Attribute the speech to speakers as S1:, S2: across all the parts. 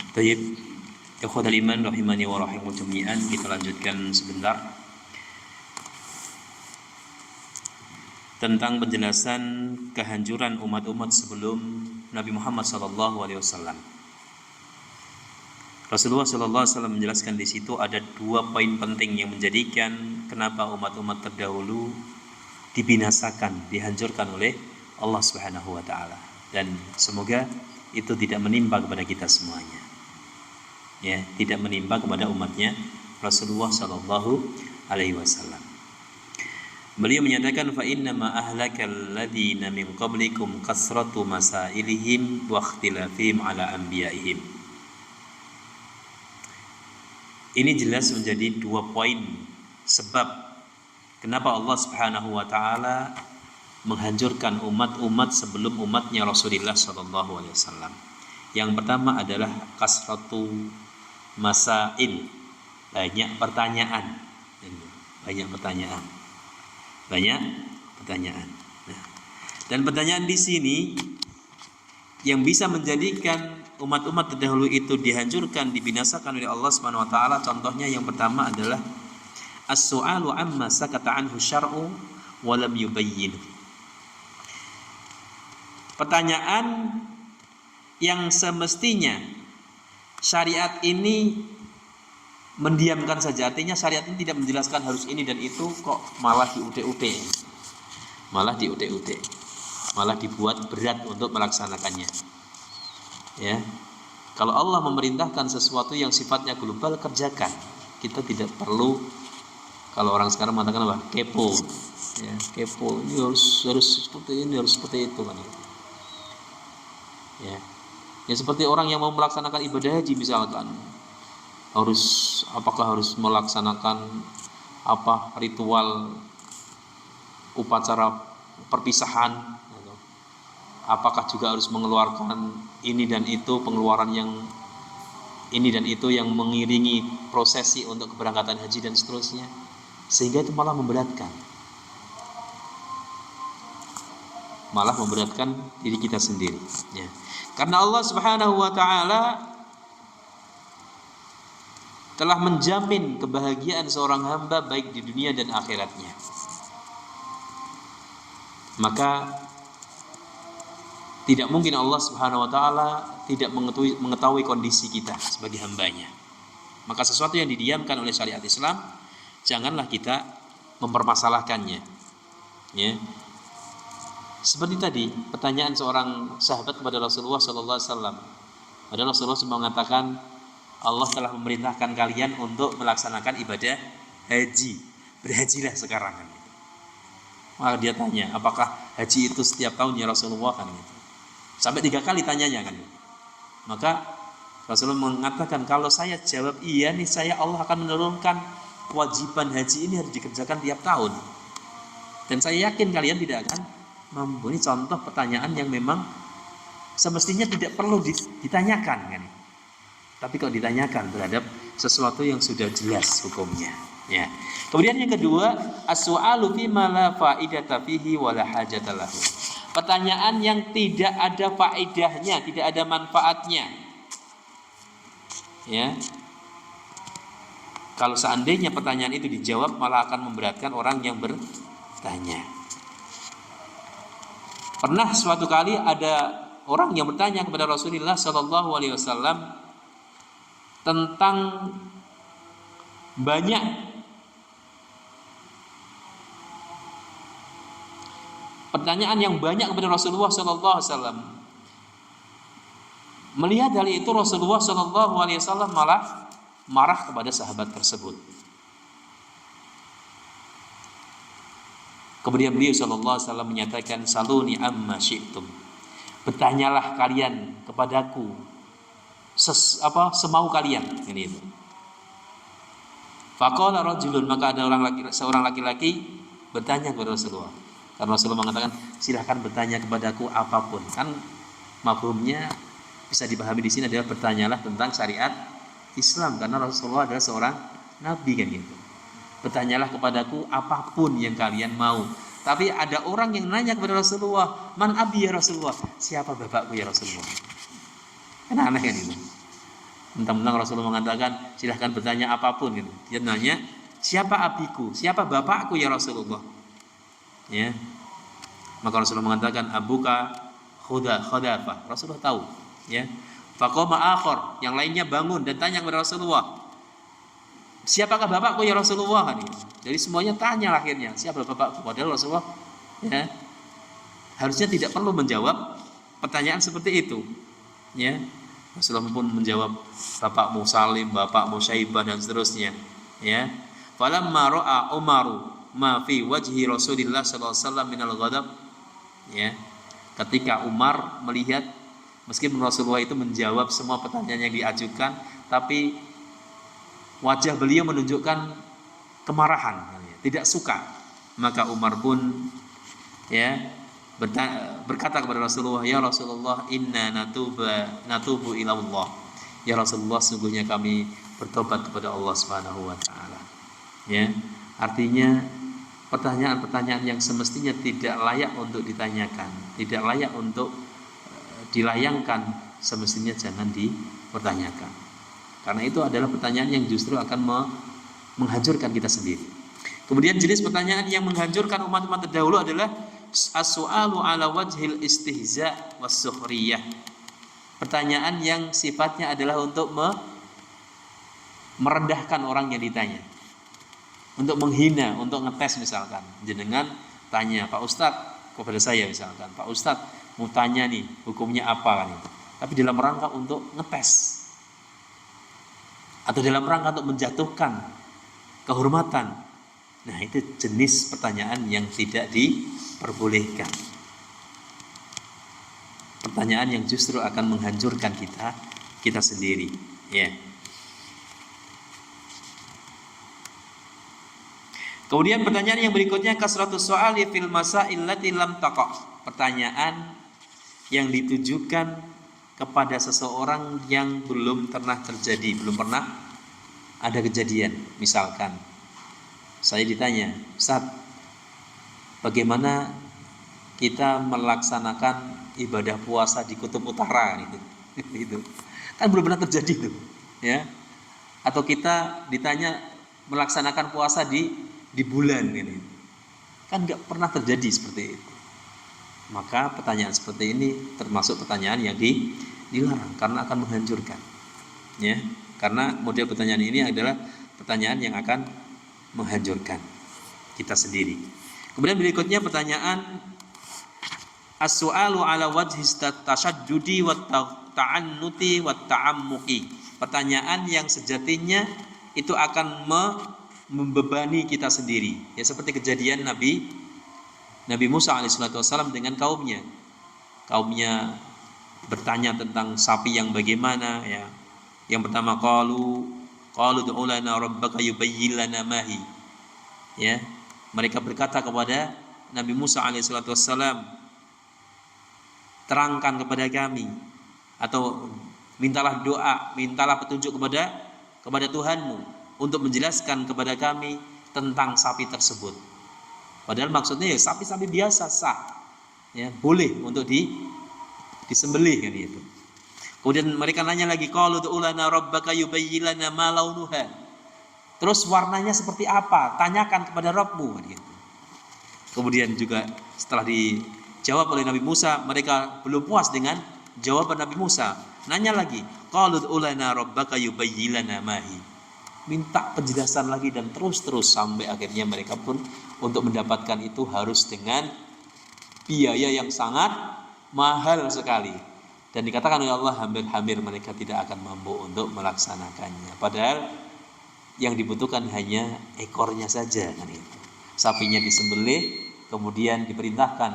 S1: Baik, ikhwatal iman rahimani wa rahimakumullah jami'an, kita lanjutkan sebentar tentang penjelasan kehancuran umat-umat sebelum Nabi Muhammad SAW. Rasulullah SAW menjelaskan di situ ada 2 poin penting yang menjadikan kenapa umat-umat terdahulu dibinasakan, dihancurkan oleh Allah Subhanahu wa taala, dan semoga itu tidak menimpa kepada kita semuanya. Ya, tidak menimpa kepada umatnya Rasulullah sallallahu alaihi wasallam. Beliau menyatakan fa inna ma ahlakal ladzina min qablikum kasratu masailihim wa ikhtilafihim ala anbiya'ihim. Ini jelas menjadi 2 poin sebab kenapa Allah Subhanahu wa taala menghancurkan umat-umat sebelum umatnya Rasulullah sallallahu alaihi wasallam. Yang pertama adalah kasratu masail, banyak pertanyaan. Nah, dan pertanyaan di sini yang bisa menjadikan umat-umat terdahulu itu dihancurkan, dibinasakan oleh Allah Subhanahu wa taala. Contohnya yang pertama adalah as-su'alu amma sakata anhu syar'u wa lam yubayyin. Pertanyaan yang semestinya syariat ini mendiamkan saja, artinya syariat ini tidak menjelaskan harus ini dan itu, kok malah diutek-utek, malah dibuat berat untuk melaksanakannya. Ya, kalau Allah memerintahkan sesuatu yang sifatnya global, kerjakan. Kita tidak perlu, kalau orang sekarang mengatakan apa, kepo. Ya, kepo ini harus seperti ini, harus seperti itu kan. Ya, seperti orang yang mau melaksanakan ibadah haji misalkan, apakah harus melaksanakan ritual upacara perpisahan, apakah juga harus mengeluarkan ini dan itu, pengeluaran yang ini dan itu yang mengiringi prosesi untuk keberangkatan haji dan seterusnya, sehingga itu malah memberatkan diri kita sendiri, ya. Karena Allah Subhanahu wa taala telah menjamin kebahagiaan seorang hamba baik di dunia dan akhiratnya. Maka tidak mungkin Allah Subhanahu wa taala tidak mengetahui kondisi kita sebagai hambanya. Maka sesuatu yang didiamkan oleh syariat Islam, janganlah kita mempermasalahkannya. Ya. Seperti tadi pertanyaan seorang sahabat kepada Rasulullah sallallahu alaihi wasallam. Padahal Rasulullah SAW mengatakan Allah telah memerintahkan kalian untuk melaksanakan ibadah haji. Berhajilah sekarang kan. Maka dia tanya, apakah haji itu setiap tahun ya Rasulullah kan gitu. Sampai 3 kali tanyanya kan. Maka Rasulullah mengatakan, kalau saya jawab iya nih, Allah akan menurunkan kewajiban haji ini harus dikerjakan tiap tahun. Dan saya yakin kalian tidak akan mampu. Ini contoh pertanyaan yang memang semestinya tidak perlu ditanyakan kan. Tapi kok ditanyakan terhadap sesuatu yang sudah jelas hukumnya, ya. Kemudian yang kedua, as-su'alu fi ma la fa'idata fihi wa la hajata lahu. Pertanyaan yang tidak ada faedahnya, tidak ada manfaatnya. Ya. Kalau seandainya pertanyaan itu dijawab, malah akan memberatkan orang yang bertanya. Pernah suatu kali ada orang yang bertanya kepada Rasulullah sallallahu alaihi wasallam tentang banyak pertanyaan yang banyak kepada Rasulullah sallallahu alaihi wasallam. Melihat hal itu, Rasulullah sallallahu alaihi wasallam malah marah kepada sahabat tersebut. Kemudian beliau sallallahu alaihi wasallam menyatakan, saluni amma syi'tum. Bertanyalah kalian kepadaku semau kalian, ini itu. Faqala rajulun, maka ada seorang laki-laki bertanya kepada Rasulullah. Karena Rasulullah mengatakan, silahkan bertanya kepadaku apapun. Kan mafhumnya bisa dipahami di sini adalah bertanyalah tentang syariat Islam, karena Rasulullah adalah seorang nabi kan gitu. Bertanyalah kepadaku apapun yang kalian mau. Tapi ada orang yang nanya kepada Rasulullah, man abi ya Rasulullah, siapa bapakku ya Rasulullah? Kan aneh kan itu. Mentang-mentang Rasulullah mengatakan silahkan bertanya apapun gitu. Dia nanya, siapa abiku? Siapa bapakku ya Rasulullah? Ya. Maka Rasulullah mengatakan abuka khudafah. Rasulullah tahu, ya. Faqama akhar, yang lainnya bangun dan tanya kepada Rasulullah, siapakah bapakku ya Rasulullah? Jadi semuanya tanya akhirnya, siapa bapakku? Padahal Rasulullah, ya, harusnya tidak perlu menjawab pertanyaan seperti itu, ya. Rasulullah pun menjawab, bapakmu Salim, bapakmu Syaibah, dan seterusnya, ya. Falamma ra'a Umaru ma fi wajhi Rasulillah sallallahu alaihi wasallam minal ghadab, ya. Ketika Umar melihat meskipun Rasulullah itu menjawab semua pertanyaan yang diajukan, tapi wajah beliau menunjukkan kemarahan, tidak suka. Maka Umar pun, ya, berkata kepada Rasulullah, ya Rasulullah, inna natubu ila Allah. Ya Rasulullah, sungguhnya kami bertobat kepada Allah Subhanahu wa taala. Ya, artinya pertanyaan-pertanyaan yang semestinya tidak layak untuk ditanyakan, tidak layak untuk dilayangkan, semestinya jangan dipertanyakan. Karena itu adalah pertanyaan yang justru akan menghancurkan kita sendiri. Kemudian jenis pertanyaan yang menghancurkan umat-umat terdahulu adalah as-su'alu ala wajhil istihza was-sukhriyah. Pertanyaan yang sifatnya adalah untuk merendahkan orang yang ditanya, untuk menghina, untuk ngetes. Misalkan jenengan tanya Pak Ustadz kepada saya, misalkan, Pak Ustadz mau tanya nih hukumnya apa kan itu, tapi dalam rangka untuk ngetes atau dalam rangka untuk menjatuhkan kehormatan. Nah, itu jenis pertanyaan yang tidak diperbolehkan. Pertanyaan yang justru akan menghancurkan kita sendiri, ya. Kemudian pertanyaan yang berikutnya, kasratus so'ali fil masail lati lam taqa'. Pertanyaan yang ditujukan kepada seseorang yang belum pernah terjadi, belum pernah ada kejadian. Misalkan saya ditanya, Ustaz, bagaimana kita melaksanakan ibadah puasa di kutub utara itu kan belum pernah terjadi tuh, ya. Atau kita ditanya melaksanakan puasa di bulan ini, kan nggak pernah terjadi seperti itu. Maka pertanyaan seperti ini termasuk pertanyaan yang dilarang karena akan menghancurkan, ya. Karena model pertanyaan ini adalah pertanyaan yang akan menghancurkan kita sendiri. Kemudian berikutnya pertanyaan as-su'alu ala wajhi tasyaddudi wa ta'annuti wa ta'ammuqi. Pertanyaan yang sejatinya itu akan membebani kita sendiri, ya, seperti kejadian Nabi Musa alaihissalam dengan kaumnya. Kaumnya bertanya tentang sapi yang bagaimana, ya. Yang pertama, qalu du'u lana rabbaka yubayyin lana ma hi. Ya, mereka berkata kepada Nabi Musa alaihissalam, terangkan kepada kami, atau mintalah doa, mintalah petunjuk kepada Tuhanmu untuk menjelaskan kepada kami tentang sapi tersebut. Padahal maksudnya ya sapi-sapi biasa, sah, ya, boleh untuk disembelih kan itu. Kemudian mereka nanya lagi, qalu du'u lana rabbaka yubayyin lana ma launuha. Terus warnanya seperti apa? Tanyakan kepada Rabbmu kan gitu. Kemudian juga setelah dijawab oleh Nabi Musa, mereka belum puas dengan jawaban Nabi Musa. Nanya lagi, qalu du'u lana rabbaka yubayyin lana ma hi. Minta penjelasan lagi dan terus sampai akhirnya mereka pun untuk mendapatkan itu harus dengan biaya yang sangat mahal sekali. Dan dikatakan oleh Allah, hampir-hampir mereka tidak akan mampu untuk melaksanakannya. Padahal yang dibutuhkan hanya ekornya saja kan itu. Sapinya disembelih, kemudian diperintahkan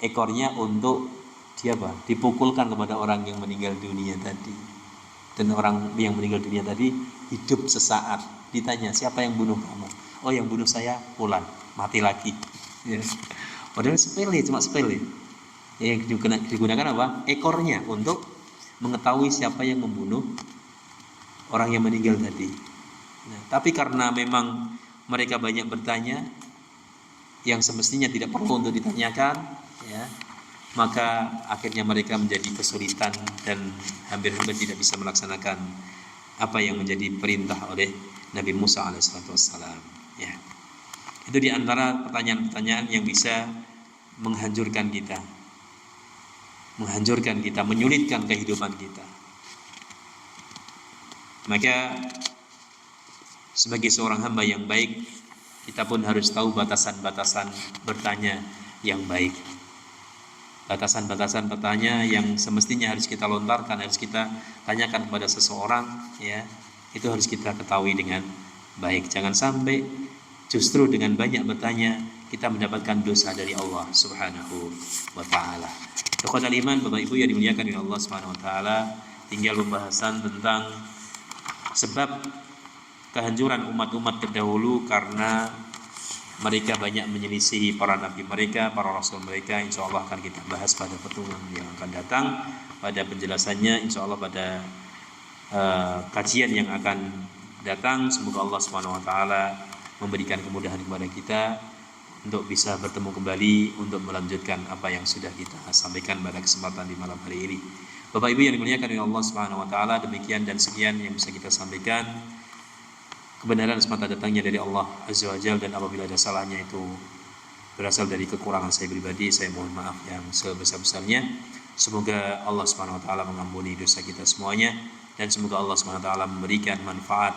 S1: ekornya untuk dipukulkan kepada orang yang meninggal dunia tadi. Dan orang yang meninggal dunia tadi hidup sesaat. Ditanya, siapa yang bunuh kamu? Oh, yang bunuh saya Fulan, mati lagi. Ya. Padahal sepele, cuma sepele. Yang digunakan apa? Ekornya untuk mengetahui siapa yang membunuh orang yang meninggal tadi. Nah, tapi karena memang mereka banyak bertanya yang semestinya tidak perlu untuk ditanyakan, ya, maka akhirnya mereka menjadi kesulitan dan hampir-hampir tidak bisa melaksanakan apa yang menjadi perintah oleh Nabi Musa alaihissalam. Ya, itu di antara pertanyaan-pertanyaan yang bisa menghancurkan kita, menyulitkan kehidupan kita. Maka sebagai seorang hamba yang baik, kita pun harus tahu batasan-batasan bertanya yang baik. Batasan-batasan bertanya yang semestinya harus kita lontarkan, harus kita tanyakan kepada seseorang, ya, itu harus kita ketahui dengan baik. Jangan sampai justru dengan banyak bertanya kita mendapatkan dosa dari Allah Subhanahu wa taala. Ikhwatal iman, Bapak Ibu yang dimuliakan oleh Allah Subhanahu wa taala, tinggal pembahasan tentang sebab kehancuran umat-umat terdahulu karena mereka banyak menyelisihi para nabi mereka, para rasul mereka. Insya Allah akan kita bahas pada pertemuan yang akan datang. Pada penjelasannya insya Allah pada kajian yang akan datang. Semoga Allah Subhanahu wa taala memberikan kemudahan kepada kita untuk bisa bertemu kembali untuk melanjutkan apa yang sudah kita sampaikan pada kesempatan di malam hari ini. Bapak Ibu yang dimuliakan oleh Allah Subhanahu wa taala, demikian dan sekian yang bisa kita sampaikan. Kebenaran semata datangnya dari Allah Azza wa Jalla, dan apabila ada salahnya itu berasal dari kekurangan saya pribadi, saya mohon maaf yang sebesar-besarnya. Semoga Allah Subhanahu wa taala mengampuni dosa kita semuanya, dan semoga Allah Subhanahu wa taala memberikan manfaat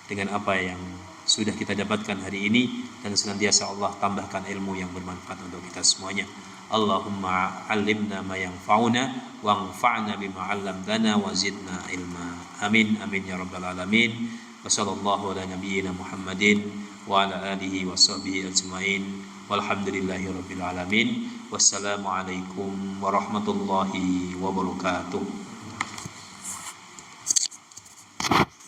S1: dengan apa yang sudah kita dapatkan hari ini, dan senantiasa Allah tambahkan ilmu yang bermanfaat untuk kita semuanya. Allahumma 'allimna ma yanfa'una wanfa'na bima 'allamtana wa zidna ilma. Amin amin ya rabbal alamin. Wassallallahu ala nabiyyina Muhammadin wa ala alihi wa sahbihi ajma'in. Walhamdulillahi rabbil alamin. Wassalamu alaikum warahmatullahi wabarakatuh.